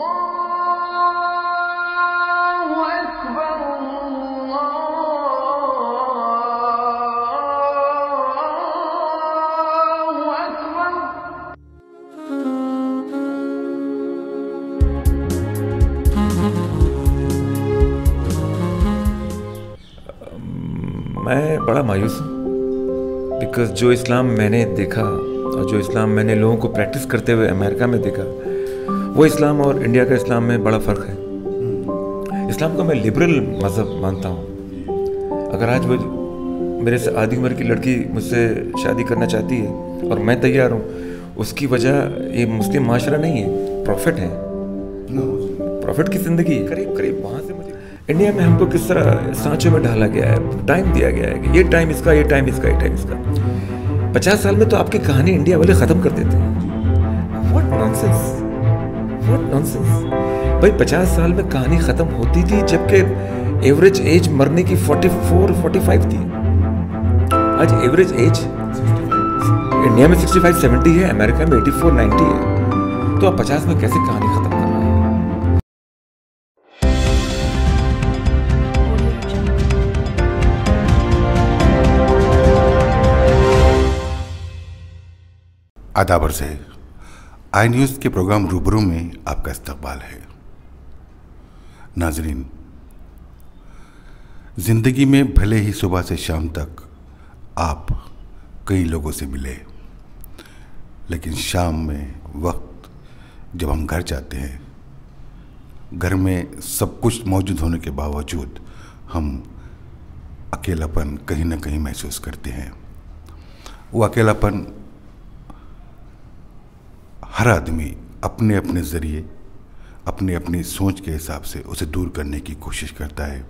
मैं बड़ा मायूस हूँ, बिकॉज़ जो इस्लाम मैंने देखा और जो इस्लाम मैंने लोगों को प्रैक्टिस करते हुए अमेरिका में देखा, वो इस्लाम और इंडिया का इस्लाम में बड़ा फ़र्क है। इस्लाम को मैं लिबरल मज़हब मानता हूँ। अगर आज वो मेरे से आधी उम्र की लड़की मुझसे शादी करना चाहती है और मैं तैयार हूँ, उसकी वजह ये मुस्लिम माशरा नहीं है, प्रॉफिट है। प्रॉफिट की ज़िंदगी है। करीब करीब वहाँ से मुझे इंडिया में हमको किस तरह सांचों में ढाला गया है, टाइम दिया गया है कि ये टाइम इसका, ये टाइम इसका, ये टाइम इसका। 50 साल में तो आपकी कहानी इंडिया वाले ख़त्म कर देते हैं। What nonsense, what nonsense. भाई 50 साल में कहानी ख़त्म होती थी जबकि एवरेज एज मरने की 44-45 थी। आज एवरेज एज इंडिया में 65-70 है, अमेरिका में 84-90 है। तो आप 50 में कैसे कहानी ख़त्म कर रहे हैं? आदाबर से आई न्यूज़ के प्रोग्राम रूबरू में आपका इस्तकबाल है। नाजरीन, ज़िंदगी में भले ही सुबह से शाम तक आप कई लोगों से मिले, लेकिन शाम में वक्त जब हम घर जाते हैं, घर में सब कुछ मौजूद होने के बावजूद हम अकेलापन कहीं ना कहीं महसूस करते हैं। वो अकेलापन हर आदमी अपने अपने ज़रिए, अपनी अपनी सोच के हिसाब से उसे दूर करने की कोशिश करता है।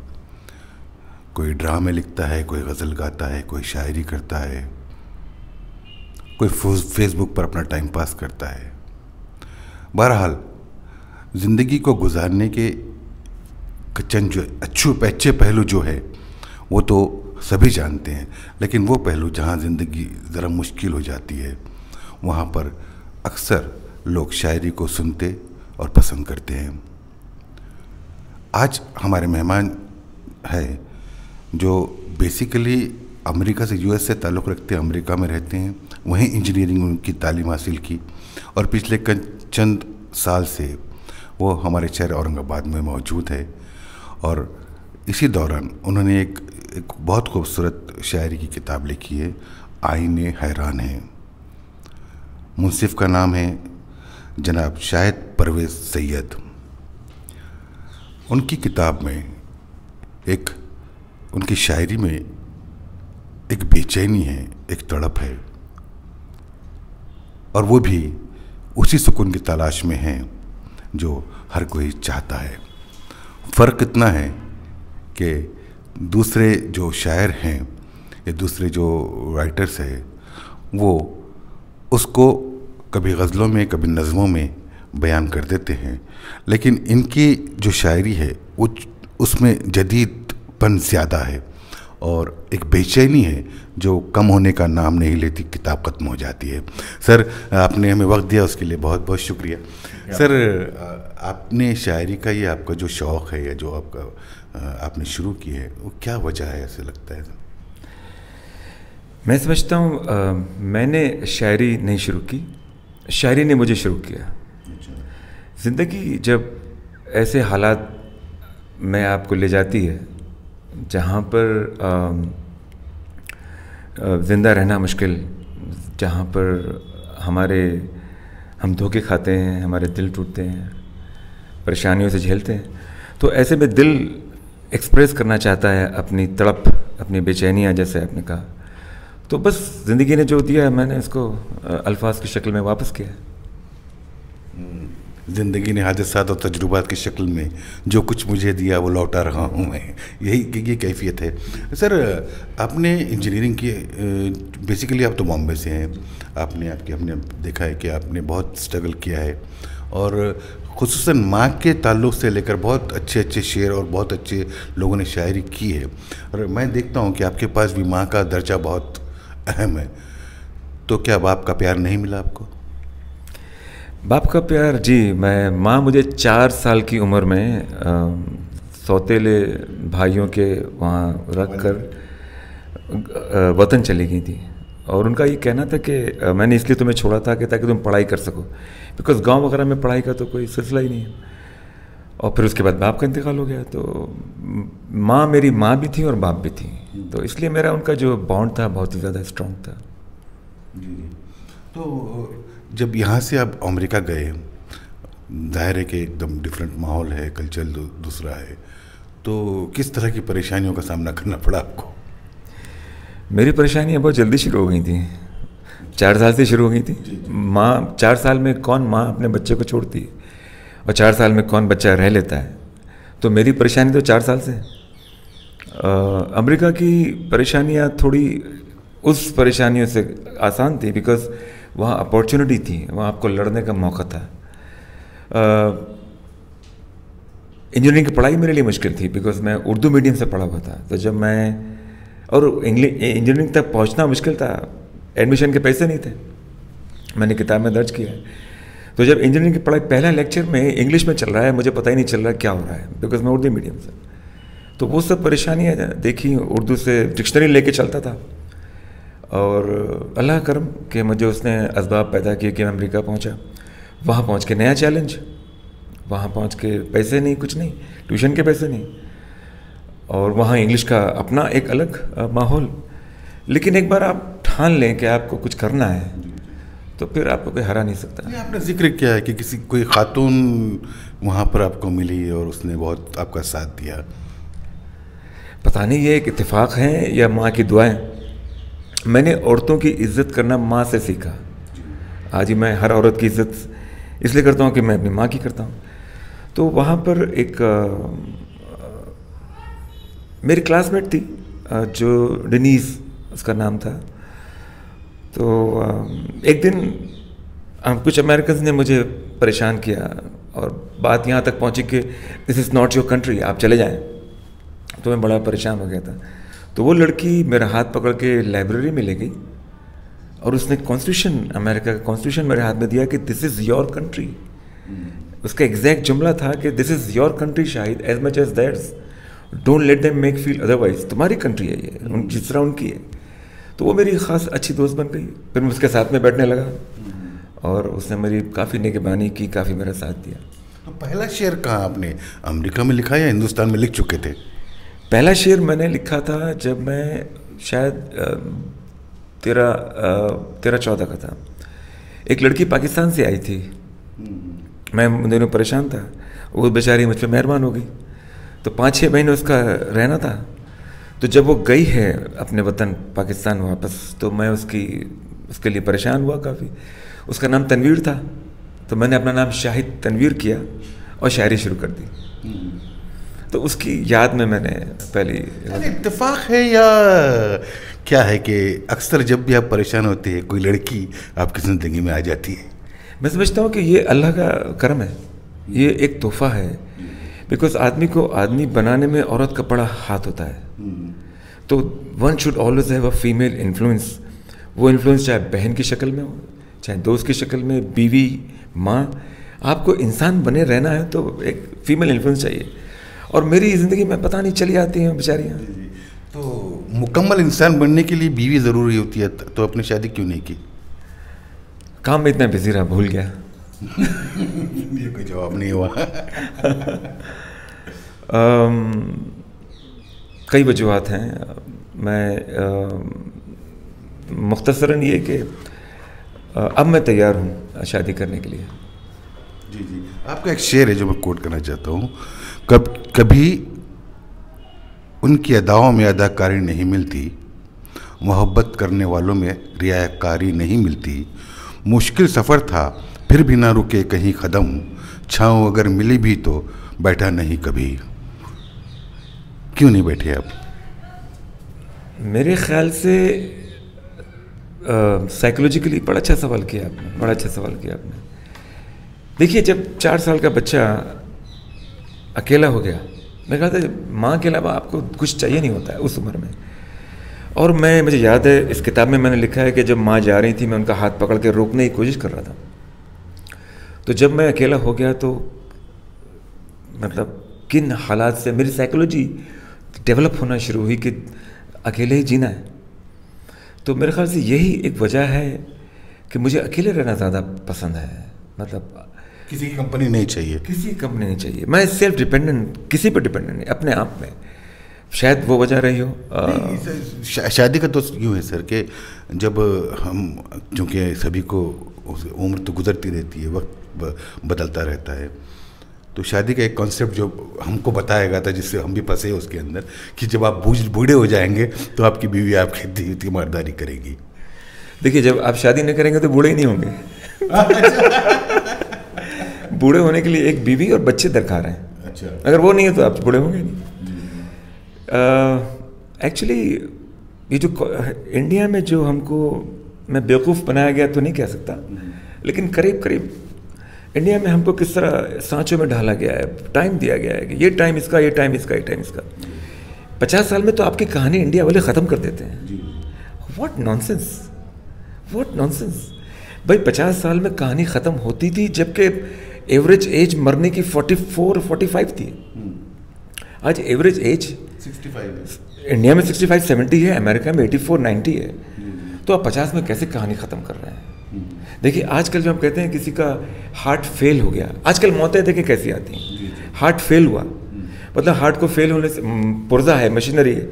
कोई ड्रामे लिखता है, कोई गज़ल गाता है, कोई शायरी करता है, कोई फेसबुक पर अपना टाइम पास करता है। बहरहाल ज़िंदगी को गुजारने के चंद जो अच्छे पहलू जो है वो तो सभी जानते हैं, लेकिन वो पहलू जहाँ ज़िंदगी ज़रा मुश्किल हो जाती है, वहाँ पर अक्सर लोग शायरी को सुनते और पसंद करते हैं। आज हमारे मेहमान है जो बेसिकली अमेरिका से, यूएस से ताल्लुक़ रखते हैं, अमेरिका में रहते हैं, वहीं इंजीनियरिंग उनकी तालीम हासिल की और पिछले चंद साल से वो हमारे शहर औरंगाबाद में मौजूद है। और इसी दौरान उन्होंने एक बहुत खूबसूरत शायरी की किताब लिखी है, आईने हैरान है। मुंसिफ का नाम है जनाब शाहिद परवेज़ सैयद। उनकी किताब में उनकी शायरी में एक बेचैनी है, एक तड़प है, और वो भी उसी सुकून की तलाश में है जो हर कोई चाहता है। फ़र्क इतना है कि दूसरे जो शायर हैं या दूसरे जो राइटर्स हैं वो उसको कभी गज़लों में, कभी नज़मों में बयान कर देते हैं, लेकिन इनकी जो शायरी है वो उसमें जदीदपन ज़्यादा है और एक बेचैनी है जो कम होने का नाम नहीं लेती, किताब ख़त्म हो जाती है। सर, आपने हमें वक्त दिया उसके लिए बहुत बहुत शुक्रिया। सर, आपने शायरी का ये आपका जो शौक़ है या जो आपने शुरू की है, वो क्या वजह है ऐसे लगता है? मैं समझता हूँ मैंने शायरी नहीं शुरू की, शायरी ने मुझे शुरू किया। ज़िंदगी जब ऐसे हालात में आपको ले जाती है जहाँ पर ज़िंदा रहना मुश्किल, जहाँ पर हम धोखे खाते हैं, हमारे दिल टूटते हैं, परेशानियों से झेलते हैं, तो ऐसे में दिल एक्सप्रेस करना चाहता है अपनी तड़प, अपनी बेचैनियाँ, जैसे आपने कहा। तो बस ज़िंदगी ने जो दिया है मैंने इसको अल्फाज की शक्ल में वापस किया। ज़िंदगी ने हादसात और तजुर्बात की शक्ल में जो कुछ मुझे दिया वो लौटा रहा हूँ मैं, ये कैफियत है। सर, आपने इंजीनियरिंग की, बेसिकली आप तो बॉम्बे से हैं, हमने देखा है कि आपने बहुत स्ट्रगल किया है और खुसूसन माँ के ताल्लुक़ से लेकर बहुत अच्छे अच्छे शेर और बहुत अच्छे लोगों ने शायरी की है, और मैं देखता हूँ कि आपके पास भी माँ का दर्जा बहुत अहम है। तो क्या बाप का प्यार नहीं मिला आपको? बाप का प्यार जी, माँ मुझे 4 साल की उम्र में सौतेले भाइयों के वहाँ रख कर वतन चली गई थी। और उनका ये कहना था कि मैंने इसलिए तुम्हें छोड़ा था कि ताकि तुम पढ़ाई कर सको, बिकॉज़ गांव वगैरह में पढ़ाई का तो कोई सिलसिला ही नहीं है। और फिर उसके बाद बाप का इंतकाल हो गया, तो माँ मेरी माँ भी थी और बाप भी थी, तो इसलिए मेरा उनका जो बॉन्ड था बहुत ही ज़्यादा स्ट्रॉन्ग था। जी। तो जब यहाँ से आप अमेरिका गए, जाहिर है कि एकदम डिफरेंट माहौल है, कल्चर दूसरा है, तो किस तरह की परेशानियों का सामना करना पड़ा आपको? मेरी परेशानियाँ बहुत जल्दी शुरू हो गई थी, 4 साल से शुरू हो गई थी। माँ 4 साल में कौन माँ अपने बच्चे को छोड़ती है, और 4 साल में कौन बच्चा रह लेता है, तो मेरी परेशानी तो 4 साल से। अमेरिका की परेशानियाँ थोड़ी उस परेशानियों से आसान थी, बिकॉज़ वहाँ अपॉर्चुनिटी थी, वहाँ आपको लड़ने का मौका था। इंजीनियरिंग की पढ़ाई मेरे लिए मुश्किल थी, बिकॉज़ मैं उर्दू मीडियम से पढ़ा हुआ था, तो जब मैं और इंजीनियरिंग तक पहुँचना मुश्किल था, एडमिशन के पैसे नहीं थे, मैंने किताब में दर्ज किया है। तो जब इंजीनियरिंग की पढ़ाई पहला लेक्चर में इंग्लिश में चल रहा है, मुझे पता ही नहीं चल रहा क्या हो रहा है, बिकॉज़ मैं उर्दू मीडियम से, तो वो सब परेशानियाँ देखी। उर्दू से डिक्शनरी लेके चलता था, और अल्लाह करम कि मुझे उसने असबाब पैदा किए कि मैं अमेरिका पहुँचा। वहाँ पहुँच के नया चैलेंज, वहाँ पहुँच के पैसे नहीं, कुछ नहीं, ट्यूशन के पैसे नहीं, और वहाँ इंग्लिश का अपना एक अलग माहौल। लेकिन एक बार आप ठान लें कि आपको कुछ करना है, तो फिर आपको कोई हरा नहीं सकता। आपने जिक्र किया है कि कोई खातून वहाँ पर आपको मिली और उसने बहुत आपका साथ दिया। पता नहीं ये एक इत्तेफाक है या माँ की दुआएं। मैंने औरतों की इज़्ज़त करना माँ से सीखा। आज ही मैं हर औरत की इज़्ज़त इसलिए करता हूँ कि मैं अपनी माँ की करता हूँ। तो वहाँ पर एक मेरी क्लासमेट थी, जो डेनीज उसका नाम था। तो एक दिन कुछ अमेरिकन ने मुझे परेशान किया, और बात यहाँ तक पहुँची कि this is not your country, आप चले जाएं। तो मैं बड़ा परेशान हो गया था। तो वो लड़की मेरा हाथ पकड़ के लाइब्रेरी में ले गई, और उसने कॉन्स्टिट्यूशन, अमेरिका का कॉन्स्टिट्यूशन मेरे हाथ में दिया कि दिस इज़ योर कंट्री। उसका एग्जैक्ट जुमला था कि this is your country Shahid, as much as that's, don't let them make feel otherwise. तुम्हारी कंट्री है ये, जिस तरह उनकी है। तो वो मेरी ख़ास अच्छी दोस्त बन गई। फिर मैं उसके साथ में बैठने लगा, और उसने मेरी काफ़ी निगहबानी की, काफ़ी मेरा साथ दिया। तो पहला शेर कहाँ आपने अमेरिका में लिखा या हिंदुस्तान में लिख चुके थे? पहला शेर मैंने लिखा था जब मैं शायद 13-14 का था। एक लड़की पाकिस्तान से आई थी, मैं उन दिनों परेशान था, वो बेचारी मुझ पर मेहरबान हो गई। तो 5-6 महीने उसका रहना था। तो जब वो गई है अपने वतन पाकिस्तान वापस, तो मैं उसके लिए परेशान हुआ काफ़ी। उसका नाम तनवीर था, तो मैंने अपना नाम शाहिद तनवीर किया और शायरी शुरू कर दी। तो उसकी याद में मैंने पहली। इत्तेफाक है या क्या है कि अक्सर जब भी आप परेशान होते हैं कोई लड़की आपकी ज़िंदगी में आ जाती है? मैं समझता हूँ कि ये अल्लाह का करम है, ये एक तोहफ़ा है, बिकॉज आदमी को आदमी बनाने में औरत का बड़ा हाथ होता है। तो one should always have a female influence. वो इन्फ्लुएंस चाहे बहन की शक्ल में हो, चाहे दोस्त की शक्ल में, बीवी, माँ। आपको इंसान बने रहना है तो एक फीमेल इन्फ्लुएंस चाहिए। और मेरी ज़िंदगी में पता नहीं चली आती हैं बेचारियाँ। तो मुकम्मल इंसान बनने के लिए बीवी ज़रूरी होती है, तो आपने शादी क्यों नहीं की? काम में इतना बिजी रहा, भूल गया। ये कोई जवाब नहीं हुआ। कई वजूहात हैं। मैं मुख्तसरन ये कि अब मैं तैयार हूँ शादी करने के लिए। जी जी, आपका एक शेर है जो मैं कोट करना चाहता हूँ। कभी उनकी अदाओं में अदाकारी नहीं मिलती, मोहब्बत करने वालों में रियाकारी नहीं मिलती। मुश्किल सफ़र था फिर भी ना रुके कहीं कदम, छाँव अगर मिली भी तो बैठा नहीं कभी। क्यों नहीं बैठे आप? मेरे ख्याल से साइकोलॉजिकली बड़ा अच्छा सवाल किया आपने, बड़ा अच्छा सवाल किया आपने। देखिए, जब 4 साल का बच्चा अकेला हो गया, मैं कहा था माँ के अलावा आपको कुछ चाहिए नहीं होता है उस उम्र में। और मुझे याद है इस किताब में मैंने लिखा है कि जब माँ जा रही थी मैं उनका हाथ पकड़ के रोकने की कोशिश कर रहा था। तो जब मैं अकेला हो गया तो मतलब किन हालात से मेरी साइकोलॉजी डेवलप होना शुरू हुई कि अकेले ही जीना है। तो मेरे ख्याल से यही एक वजह है कि मुझे अकेले रहना ज़्यादा पसंद है। मतलब किसी की कंपनी नहीं चाहिए, किसी की कंपनी नहीं चाहिए। मैं सेल्फ डिपेंडेंट, किसी पर डिपेंडेंट नहीं, अपने आप में। शायद वो वजह रही हो। शादी का तो यूँ है सर कि जब हम, चूँकि सभी को उम्र तो गुजरती रहती है, वक्त बदलता रहता है, तो शादी का एक कॉन्सेप्ट जो हमको बताया गया था, जिससे हम भी फंसे उसके अंदर, कि जब आप बूढ़े हो जाएंगे तो आपकी बीवी आपकी तीमारदारी करेगी। देखिए, जब आप शादी नहीं करेंगे तो बूढ़े ही नहीं होंगे। बूढ़े होने के लिए एक बीवी और बच्चे दरकार हैं। अच्छा। अगर वो नहीं है तो आप बूढ़े होंगे नहीं। एक्चुअली ये जो इंडिया में जो हमको, मैं बेवकूफ़ बनाया गया तो नहीं कह सकता, लेकिन करीब करीब इंडिया में हमको किस तरह सांचों में ढाला गया है, टाइम दिया गया है कि ये टाइम इसका, ये टाइम इसका, ये टाइम इसका। 50 साल में तो आपकी कहानी इंडिया वाले ख़त्म कर देते हैं। व्हाट नॉनसेंस, व्हाट नॉनसेंस भाई। 50 साल में कहानी ख़त्म होती थी जबकि एवरेज एज मरने की 44-45 थी। आज एवरेज एज 65 इंडिया में 65-70 है, अमेरिका में 84-90 है। तो आप 50 में कैसे कहानी ख़त्म कर रहे हैं? देखिए, आजकल जो हम कहते हैं किसी का हार्ट फेल हो गया, आजकल मौतें देखें कैसी आती हैं। हार्ट फेल हुआ मतलब हार्ट को फेल होने से, पुर्जा है, मशीनरी है,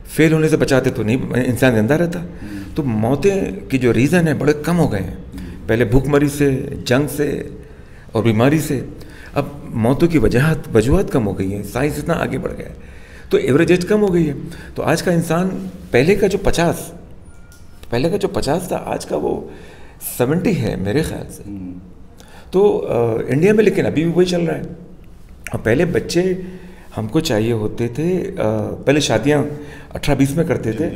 फेल होने से बचाते तो नहीं, इंसान जिंदा रहता। तो मौतें की जो रीज़न है बड़े कम हो गए हैं। पहले भूखमरी से, जंग से और बीमारी से, अब मौतों की वजूहत कम हो गई है, साइंस इतना आगे बढ़ गया है, तो एवरेज एज कम हो गई है। तो आज का इंसान पहले का जो 50 था, आज का वो 70 है मेरे ख्याल से। तो इंडिया में लेकिन अभी भी वही चल रहा है। और पहले बच्चे हमको चाहिए होते थे, पहले शादियाँ 18-20 में करते थे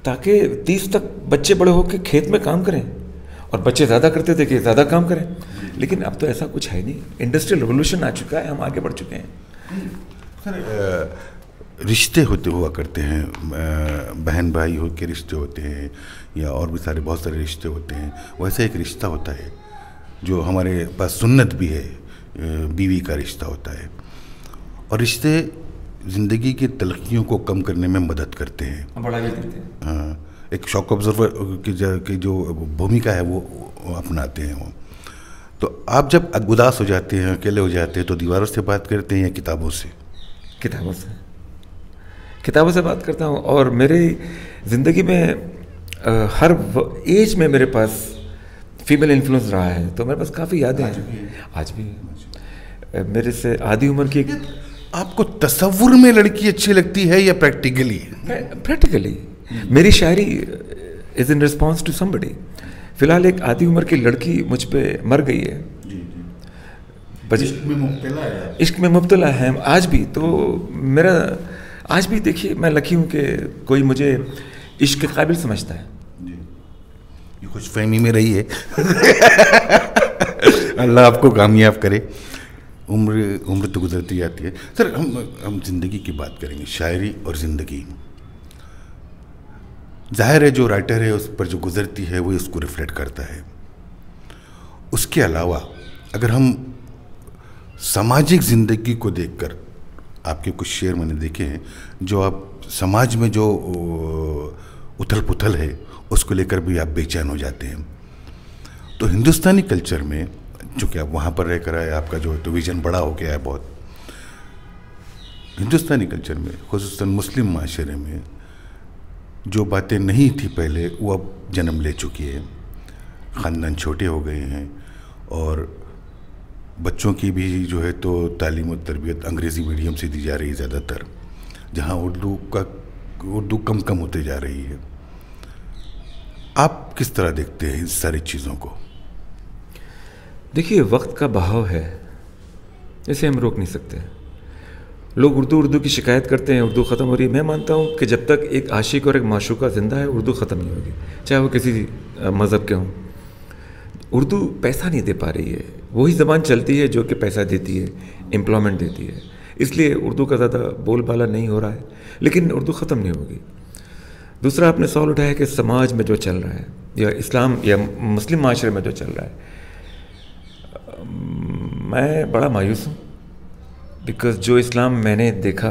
ताकि 30 तक बच्चे बड़े होकर खेत में काम करें, और बच्चे ज़्यादा करते थे कि ज़्यादा काम करें। लेकिन अब तो ऐसा कुछ है नहीं, इंडस्ट्रियल रिवोल्यूशन आ चुका है, हम आगे बढ़ चुके हैं। सर, रिश्ते होते हुआ करते हैं, बहन भाई हो के रिश्ते होते हैं, या और भी बहुत सारे रिश्ते होते हैं। वैसे एक रिश्ता होता है जो हमारे पास सुन्नत भी है, बीवी का रिश्ता होता है। और रिश्ते ज़िंदगी की तलखियों को कम करने में मदद करते हैं, बढ़ा भी देते हैं। हाँ, एक शॉक ऑब्जर्वर की जो भूमिका है वो अपनाते हैं वो। तो आप जब उदास हो जाते हैं, अकेले हो जाते हैं, तो दीवारों से बात करते हैं या किताबों से? किताबों से बात करता हूँ। और मेरी ज़िंदगी में हर एज में मेरे पास फीमेल इन्फ्लुएंस रहा है, तो मेरे पास काफ़ी यादें हैं आज भी। मेरे से आधी उम्र की आपको तसव्वुर में लड़की अच्छी लगती है या प्रैक्टिकली? प्रैक्टिकली मेरी शायरी is in response to somebody. फिलहाल एक आधी उम्र की लड़की मुझ पे मर गई है, इश्क में मुब्तला है आज भी। तो मेरा आज भी, देखिए, मैं लकी हूँ कि कोई मुझे इश्क के काबिल समझता है। ये खुशफहमी में रही है। अल्लाह आपको कामयाब करे। उम्र तो गुजरती जाती है। सर, हम ज़िंदगी की बात करेंगे, शायरी और ज़िंदगी। जाहिर है जो राइटर है उस पर जो गुजरती है वो उसको रिफ्लेक्ट करता है। उसके अलावा अगर हम सामाजिक ज़िंदगी को देखकर, आपके कुछ शेर मैंने देखे हैं जो आप समाज में जो उथल पुथल है उसको लेकर भी आप बेचैन हो जाते हैं। तो हिंदुस्तानी कल्चर में, चूँकि आप वहाँ पर रहकर आए, आपका जो तो विजन बड़ा हो गया है बहुत, हिंदुस्तानी कल्चर में, खुसूसन मुस्लिम माशरे में जो बातें नहीं थी पहले वो अब जन्म ले चुकी है। ख़ानदान छोटे हो गए हैं और बच्चों की भी जो है तो तालीम और तरबियत अंग्रेज़ी मीडियम से दी जा रही है ज़्यादातर, जहाँ उर्दू कम होते जा रही है। आप किस तरह देखते हैं इन सारी चीज़ों को? देखिए, वक्त का बहाव है, इसे हम रोक नहीं सकते। लोग उर्दू की शिकायत करते हैं, उर्दू ख़त्म हो रही है। मैं मानता हूँ कि जब तक एक आशिक और एक माशूका ज़िंदा है, उर्दू ख़त्म नहीं होगी, चाहे वो किसी मज़हब के हों। उर्दू पैसा नहीं दे पा रही है, वही ज़बान चलती है जो कि पैसा देती है, एम्प्लॉयमेंट देती है, इसलिए उर्दू का ज़्यादा बोलबाला नहीं हो रहा है, लेकिन उर्दू ख़त्म नहीं होगी। दूसरा, आपने सवाल उठाया कि समाज में जो चल रहा है या इस्लाम या मुस्लिम माशरे में जो चल रहा है, मैं बड़ा मायूस हूँ, बिकॉज़ जो इस्लाम मैंने देखा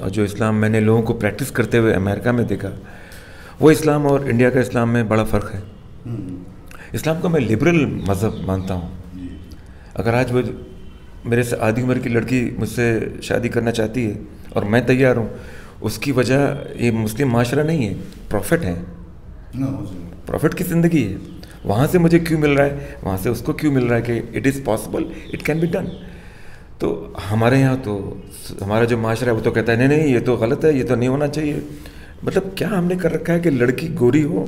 और जो इस्लाम मैंने लोगों को प्रैक्टिस करते हुए अमेरिका में देखा, वो इस्लाम और इंडिया का इस्लाम में बड़ा फ़र्क है। इस्लाम को मैं लिबरल मज़हब मानता हूँ। अगर आज वो मेरे से आधी उम्र की लड़की मुझसे शादी करना चाहती है और मैं तैयार हूँ, उसकी वजह ये मुस्लिम माशरा नहीं है, प्रॉफिट है। प्रॉफिट की ज़िंदगी है। वहाँ से मुझे क्यों मिल रहा है, वहाँ से उसको क्यों मिल रहा है कि it is possible, it can be done. तो हमारे यहाँ तो हमारा जो माशरा है वो तो कहता है नहीं नहीं, ये तो गलत है, ये तो नहीं होना चाहिए। मतलब क्या हमने कर रखा है कि लड़की गोरी हो,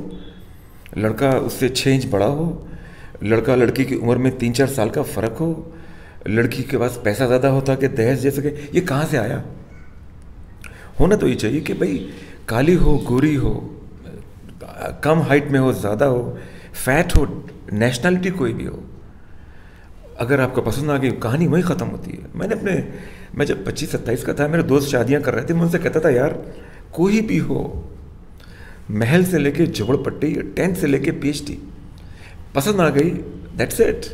लड़का उससे 6 इंच बड़ा हो, लड़का लड़की की उम्र में 3-4 साल का फ़र्क हो, लड़की के पास पैसा ज़्यादा होता कि दहेज दे सके। ये कहाँ से आया? होना तो ये चाहिए कि भाई काली हो, गोरी हो, कम हाइट में हो, ज़्यादा हो, फैट हो, नेशनलिटी कोई भी हो, अगर आपको पसंद आ गई कहानी वहीं ख़त्म होती है। मैं जब 25-27 का था, मेरे दोस्त शादियां कर रहे थे, मैं उनसे कहता था यार कोई भी हो, महल से लेके झोपड़पट्टी, 10th से लेके PhD, पसंद आ गई, दैट्स इट,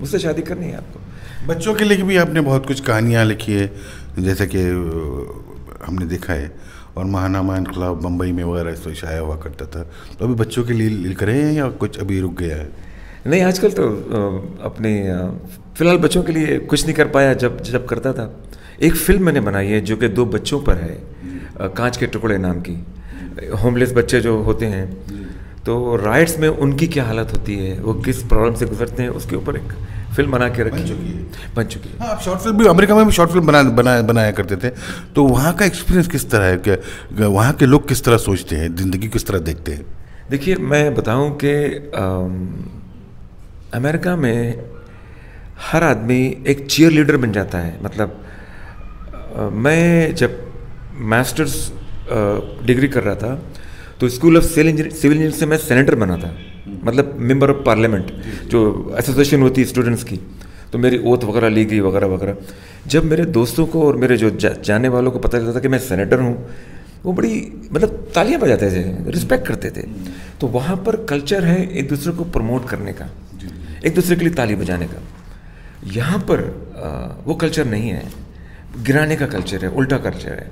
उससे शादी करनी है आपको। बच्चों के लिए भी आपने बहुत कुछ कहानियाँ लिखी है, जैसे कि हमने देखा है, और महानामा इनकलाब बम्बई में वगैरह इस शाया हुआ करता था। तो अभी बच्चों के लिए लिख रहे हैं या कुछ अभी रुक गया है? नहीं, आजकल तो अपने फ़िलहाल बच्चों के लिए कुछ नहीं कर पाया। जब करता था, एक फ़िल्म मैंने बनाई है जो कि 2 बच्चों पर है, कांच के टुकड़े नाम की। होमलेस बच्चे जो होते हैं, तो राइट्स में उनकी क्या हालत होती है, वो किस प्रॉब्लम से गुजरते हैं, उसके ऊपर एक फिल्म बना के रखी बन चुकी है। हाँ, आप शॉर्ट फिल्म भी अमेरिका में भी शॉर्ट फिल्म बनाया करते थे, तो वहाँ का एक्सपीरियंस किस तरह है, कि वहाँ के लोग किस तरह सोचते हैं, ज़िंदगी किस तरह देखते हैं? देखिए, मैं बताऊं कि अमेरिका में हर आदमी एक चीयर लीडर बन जाता है। मतलब मैं जब मास्टर्स डिग्री कर रहा था तो स्कूल ऑफ सिविल इंजीनियर से मैं सेनेटर बना था, मतलब मेंबर ऑफ पार्लियामेंट, जो एसोसिएशन होती है स्टूडेंट्स की। तो मेरी ओथ वगैरह ली गई वगैरह वगैरह। जब मेरे दोस्तों को और मेरे जो जाने वालों को पता चलता था कि मैं सेनेटर हूँ, वो बड़ी मतलब तालियां बजाते थे, रिस्पेक्ट करते थे। तो वहाँ पर कल्चर है एक दूसरे को प्रमोट करने का, एक दूसरे के लिए ताली बजाने का। यहाँ पर वो कल्चर नहीं है, गिराने का कल्चर है, उल्टा कल्चर है।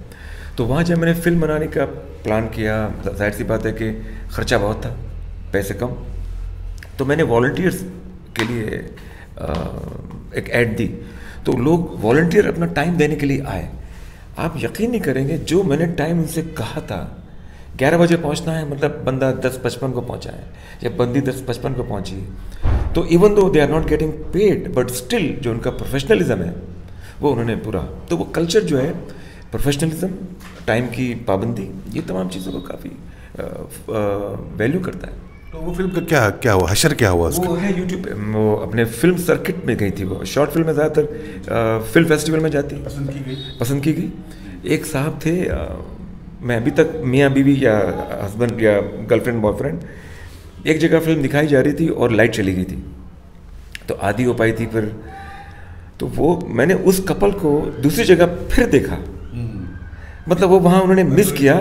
तो वहाँ जब मैंने फिल्म बनाने का प्लान किया, जाहिर सी बात है कि ख़र्चा बहुत था, पैसे कम, तो मैंने वॉलंटियर्स के लिए एक ऐड दी। तो लोग वॉलंटियर अपना टाइम देने के लिए आए। आप यकीन नहीं करेंगे, जो मैंने टाइम उनसे कहा था, 11 बजे पहुंचना है, मतलब बंदा 10:55 को पहुंचा है, या बंदी 10:55 को पहुंची है। तो even though they are not getting paid, but still जो उनका प्रोफेशनलिज्म है वो उन्होंने पूरा, तो वो कल्चर जो है, प्रोफेशनलिज्म, टाइम की पाबंदी, ये तमाम चीज़ों को काफ़ी वैल्यू करता है। तो वो फिल्म का क्या हुआ, हशर क्या हुआ उसका? वो है यूट्यूब पे, वो अपने फिल्म सर्किट में गई थी। वो शॉर्ट फिल्म में ज़्यादातर फिल्म फेस्टिवल में जाती, पसंद की गई। एक साहब थे, मैं अभी तक मियाँ बीवी या हस्बैंड या गर्लफ्रेंड बॉयफ्रेंड, एक जगह फिल्म दिखाई जा रही थी और लाइट चली गई थी, तो आधी हो पाई थी। फिर तो वो मैंने उस कपल को दूसरी जगह फिर देखा, मतलब वो वहाँ उन्होंने मिस किया।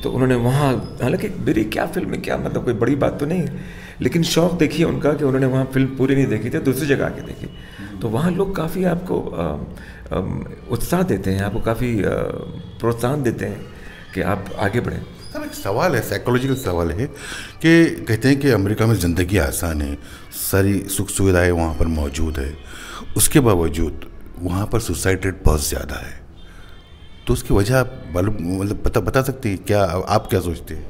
तो उन्होंने वहाँ, हालांकि मेरी क्या फिल्म है, क्या मतलब कोई बड़ी बात तो नहीं है, लेकिन शौक देखिए उनका कि उन्होंने वहाँ फिल्म पूरी नहीं देखी थी, दूसरी जगह आके देखी। तो वहाँ लोग काफ़ी आपको उत्साह देते हैं, आपको काफ़ी प्रोत्साहन देते हैं कि आप आगे बढ़ें। सर, एक सवाल है, साइकोलॉजिकल सवाल है कि कहते हैं कि अमेरिका में ज़िंदगी आसान है, सारी सुख सुविधाएँ वहाँ पर मौजूद है, उसके बावजूद वहाँ पर सुसाइड रेट बहुत ज़्यादा है। तो उसकी वजह आप मतलब बता सकते हैं क्या, आप क्या सोचते हैं?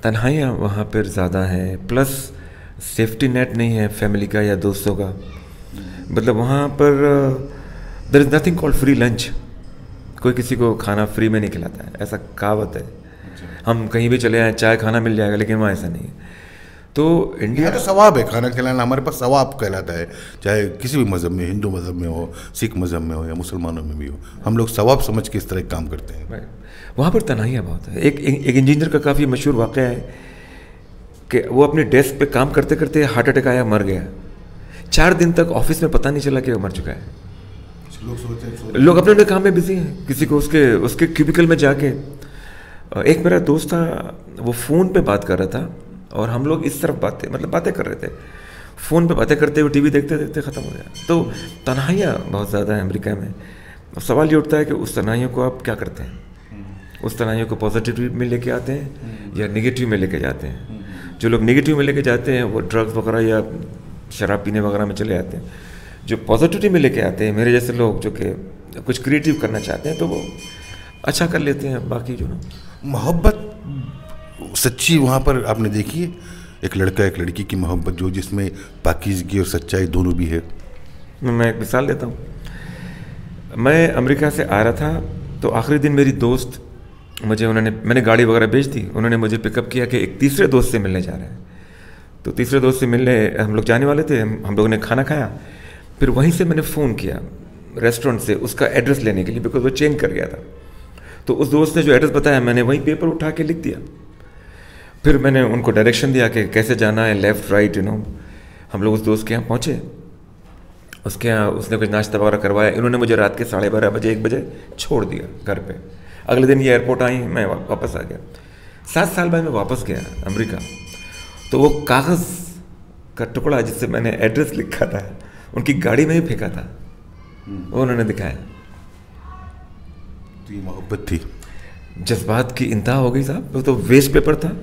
तन्हाइयाँ वहाँ पर ज़्यादा है, प्लस सेफ्टी नेट नहीं है फैमिली का या दोस्तों का। मतलब वहाँ पर there is nothing called free lunch, कोई किसी को खाना फ्री में नहीं खिलाता है, ऐसा कहावत है। हम कहीं भी चले आए चाय खाना मिल जाएगा, लेकिन वहाँ ऐसा नहीं है। तो इंडिया तो सवाब है, खाना खिलाना हमारे पास सवाब कहलाता है, चाहे किसी भी मज़हब में, हिंदू मज़हब में हो, सिख मज़हब में हो या मुसलमानों में भी हो, हम लोग सवाब समझ के इस तरह काम करते हैं। वहाँ पर तन्हाइयाँ बहुत है। एक इंजीनियर का काफ़ी मशहूर वाक़या है कि वो अपने डेस्क पे काम करते करते हार्ट अटैक आया, मर गया। 4 दिन तक ऑफिस में पता नहीं चला कि वो मर चुका है। लोग अपने अपने काम में बिजी हैं, किसी को उसके क्यूबिकल में जाके। एक मेरा दोस्त था, वो फ़ोन पे बात कर रहा था और हम लोग इस तरफ बातें कर रहे थे। फ़ोन पे बातें करते हुए टीवी देखते देखते ख़त्म हो गया। तो तन्हाइयाँ बहुत ज़्यादा हैं अमेरिका में। अब सवाल ये उठता है कि उस तन्हाइयों को आप क्या करते हैं? उस तन्हाइयों को पॉजिटिव में लेके आते हैं या नेगेटिव में लेके जाते हैं? जो लोग नेगेटिव में लेके जाते हैं वो ड्रग्स वगैरह या शराब पीने वगैरह में चले जाते हैं। जो पॉजिटिविटी में लेके आते हैं, मेरे जैसे लोग जो कि कुछ क्रिएटिव करना चाहते हैं, तो वो अच्छा कर लेते हैं। बाकी जो ना मोहब्बत सच्ची वहाँ पर आपने देखी है, एक लड़का एक लड़की की मोहब्बत जो जिसमें पाकीज़गी और सच्चाई दोनों भी है। मैं एक मिसाल देता हूँ। मैं अमेरिका से आ रहा था तो आखिरी दिन मेरी दोस्त मुझे मैंने गाड़ी वगैरह भेज दी, उन्होंने मुझे पिकअप किया कि एक तीसरे दोस्त से मिलने जा रहे हैं। तो तीसरे दोस्त से मिलने हम लोग जाने वाले थे। हम लोगों ने खाना खाया, फिर वहीं से मैंने फ़ोन किया रेस्टोरेंट से उसका एड्रेस लेने के लिए, बिकॉज वो चेंज कर गया था। तो उस दोस्त ने जो एड्रेस बताया मैंने वहीं पेपर उठा के लिख दिया। फिर मैंने उनको डायरेक्शन दिया कि कैसे जाना है, लेफ़्ट राइट, हम लोग उस दोस्त के यहाँ पहुँचे। उसके यहाँ उसने कुछ नाश्ता वगैरह करवाया। इन्होंने मुझे रात के 12:30 बजे 1 बजे छोड़ दिया घर पे। अगले दिन ये एयरपोर्ट आई, मैं वापस आ गया। 7 साल बाद मैं वापस गया अमेरिका, तो वो कागज़ का टुकड़ा जिससे मैंने एड्रेस लिखा था उनकी गाड़ी में ही फेंका था, वो उन्होंने दिखाया। तो ये मोहब्बत थी। जज्बात की इंतहा हो गई साहब। वो तो वेस्ट पेपर था,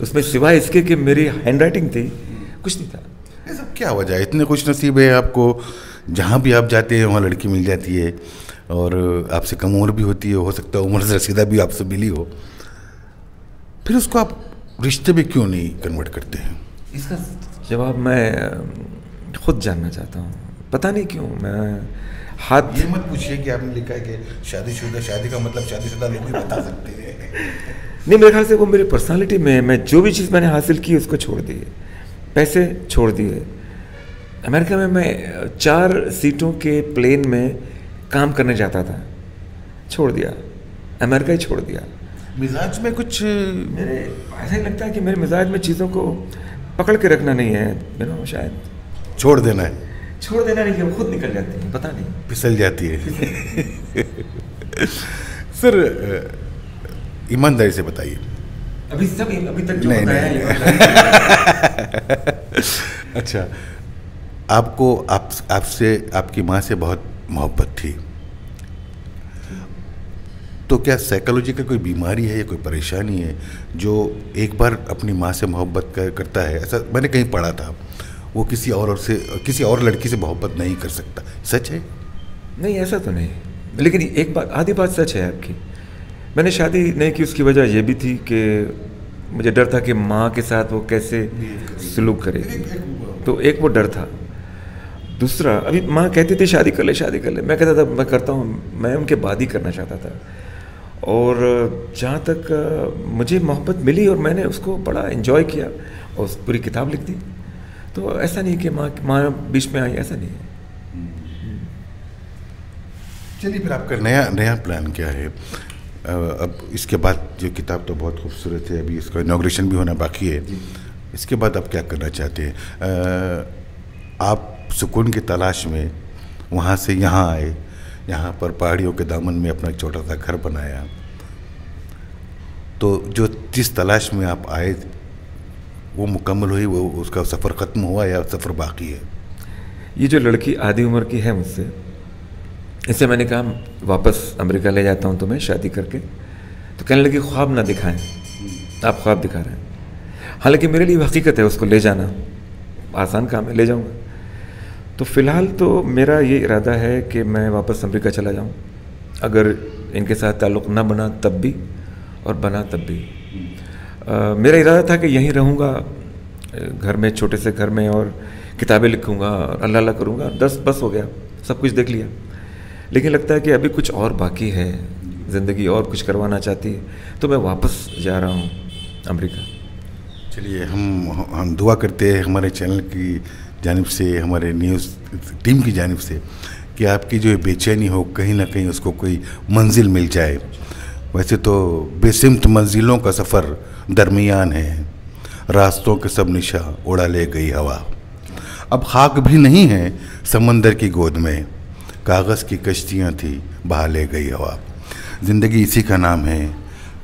उसमें सिवाय इसके कि मेरी हैंडराइटिंग थी कुछ नहीं था। ये सब क्या वजह है? इतने खुश नसीब है आपको, जहाँ भी आप जाते हैं वहाँ लड़की मिल जाती है और आपसे कम उम्र भी होती है, हो सकता है उम्र से रसीदा भी आपसे मिली हो, फिर उसको आप रिश्ते में क्यों नहीं कन्वर्ट करते हैं? इसका जवाब मैं खुद जानना चाहता हूँ। पता नहीं क्यों मैं हाथ ये मत पूछिए कि आपने लिखा है कि शादीशुदा, शादी का मतलब शादीशुदा लोग भी बता सकते हैं। नहीं, मेरे ख्याल से वो मेरी पर्सनालिटी में, मैं जो भी चीज़ मैंने हासिल की उसको छोड़ दी, पैसे छोड़ दिए। अमेरिका में मैं 4 सीटों के प्लेन में काम करने जाता था, छोड़ दिया, अमेरिका ही छोड़ दिया। मिजाज में कुछ मेरे ऐसा ही लगता है कि मेरे मिजाज में चीज़ों को पकड़ के रखना नहीं है, शायद छोड़ देना है। छोड़ देना नहीं, वो खुद निकल जाती है, पता नहीं, फिसल जाती है। सर ईमानदारी से बताइए। अभी तक जो नहीं, बताया नहीं। अच्छा, आपको आपसे आपकी माँ से बहुत मोहब्बत थी, तो क्या साइकोलॉजी का कोई बीमारी है या कोई परेशानी है जो एक बार अपनी माँ से मोहब्बत करता है? ऐसा मैंने कहीं पढ़ा था, वो किसी और लड़की से मोहब्बत नहीं कर सकता। सच है? नहीं, ऐसा तो नहीं, लेकिन एक बात, आधी बात सच है आपकी। मैंने शादी नहीं की, उसकी वजह यह भी थी कि मुझे डर था कि माँ के साथ वो कैसे सलूक करेगी, तो एक वो डर था। दूसरा, अभी माँ कहती थी शादी कर ले शादी कर ले, मैं कहता था मैं करता हूँ, मैं उनके बाद ही करना चाहता था। और जहाँ तक मुझे मोहब्बत मिली और मैंने उसको बड़ा एंजॉय किया और उस पूरी किताब लिख दी, तो ऐसा नहीं कि माँ बीच में आई, ऐसा नहीं है। चलिए, फिर आपका नया प्लान क्या है? अब इसके बाद जो किताब तो बहुत खूबसूरत है, अभी इसका इनॉग्रेशन भी होना बाकी है, इसके बाद आप क्या करना चाहते हैं? आप सुकून की तलाश में वहाँ से यहाँ आए, यहाँ पर पहाड़ियों के दामन में अपना एक छोटा सा घर बनाया, तो जो जिस तलाश में आप आए वो मुकम्मल हुई, वो उसका सफ़र ख़त्म हुआ या सफ़र बाकी है? ये जो लड़की आधी उम्र की है मुझसे, इससे मैंने कहा वापस अमेरिका ले जाता हूँ तुम्हें शादी करके, तो कहने लगी ख्वाब ना दिखाएं, आप ख्वाब दिखा रहे हैं। हालांकि मेरे लिए हकीकत है, उसको ले जाना आसान काम है, ले जाऊँगा। तो फ़िलहाल तो मेरा ये इरादा है कि मैं वापस अमेरिका चला जाऊँ, अगर इनके साथ ताल्लुक़ ना बना तब भी और बना तब भी। मेरा इरादा था कि यहीं रहूँगा घर में, छोटे से घर में, और किताबें लिखूँगा और अल्लाह अल्लाह करूँगा, बस हो गया, सब कुछ देख लिया। लेकिन लगता है कि अभी कुछ और बाकी है, ज़िंदगी और कुछ करवाना चाहती है, तो मैं वापस जा रहा हूँ अमेरिका। चलिए, हम दुआ करते हैं हमारे चैनल की जानिब से, हमारे न्यूज़ टीम की जानिब से, कि आपकी जो बेचैनी हो कहीं ना कहीं उसको कोई मंजिल मिल जाए। वैसे तो बेसिमत मंजिलों का सफ़र दरमियान है, रास्तों के सब निशा उड़ा ले गई हवा, अब खाक भी नहीं है समंदर की गोद में, कागज़ की कश्तियाँ थी बहा ले गई हवा। ज़िंदगी इसी का नाम है,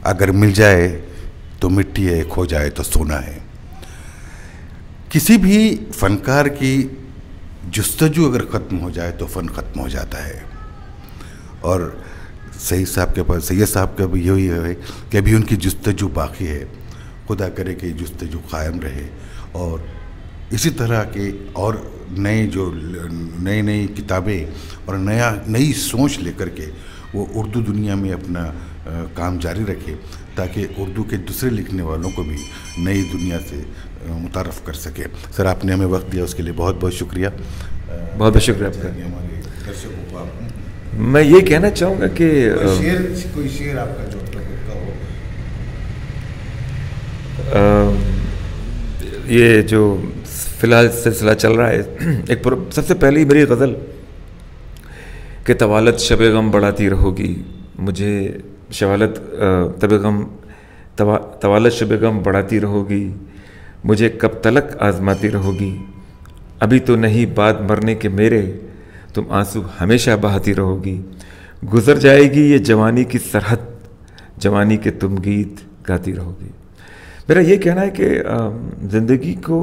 अगर मिल जाए तो मिट्टी है, खो जाए तो सोना है। किसी भी फनकार की जुस्तजू अगर ख़त्म हो जाए तो फ़न ख़त्म हो जाता है। और सईद साहब के पास, सैयद साहब का भी यही है कि अभी उनकी जुस्तजू बाकी है। खुदा करे कि जुस्तजू कायम रहे और इसी तरह के और नई नई किताबें और नई सोच लेकर के वो उर्दू दुनिया में अपना काम जारी रखे, ताकि उर्दू के दूसरे लिखने वालों को भी नई दुनिया से मुतारफ़ कर सके। सर, आपने हमें वक्त दिया उसके लिए बहुत बहुत शुक्रिया। बहुत बहुत शुक्रिया आपका। हमारे दर्शकों को आप मैं ये कहना चाहूँगा कि कोई शेर आपका जो का हो। ये जो फ़िलहाल सिलसिला चल रहा है, सबसे पहले मेरी गज़ल कि तवालत शब गम बढ़ाती रहोगी, मुझे तवालत शब गम बढ़ाती रहोगी, मुझे कब तलक आज़माती रहोगी, अभी तो नहीं बाद मरने के मेरे, तुम आंसू हमेशा बहाती रहोगी, गुज़र जाएगी ये जवानी की सरहद, जवानी के तुम गीत गाती रहोगी। मेरा ये कहना है कि ज़िंदगी को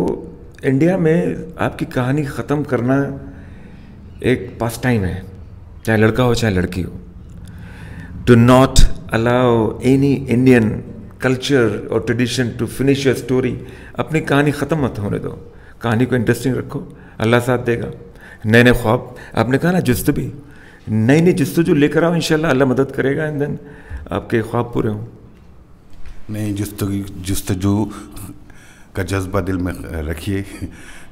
इंडिया में आपकी कहानी ख़त्म करना एक पास टाइम है, चाहे लड़का हो चाहे लड़की हो। Do not allow any Indian culture और tradition to finish your story. अपनी कहानी ख़त्म मत होने दो, कहानी को इंटरेस्टिंग रखो, अल्लाह साथ देगा। नए नए ख्वाब, आपने कहा ना जुस्तबी, नई नई जुस्तजू लेकर आओ, इंशाल्लाह अल्लाह मदद करेगा, एंड देन आपके ख्वाब पूरे हों। नई जुस्तजू का जज्बा दिल में रखिए,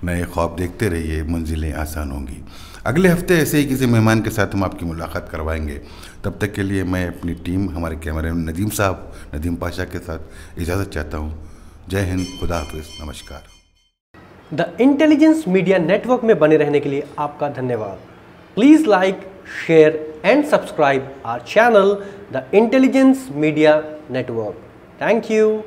नए ख्वाब देखते रहिए, मंजिलें आसान होंगी। अगले हफ्ते ऐसे ही किसी मेहमान के साथ हम आपकी मुलाकात करवाएंगे। तब तक के लिए मैं अपनी टीम, हमारे कैमरामैन नदीम पाशा के साथ इजाज़त चाहता हूँ। जय हिंद, खुदा हाफिज़, नमस्कार। द इंटेलिजेंस मीडिया नेटवर्क में बने रहने के लिए आपका धन्यवाद। Please like, share and subscribe our channel the intelligence media network. Thank you.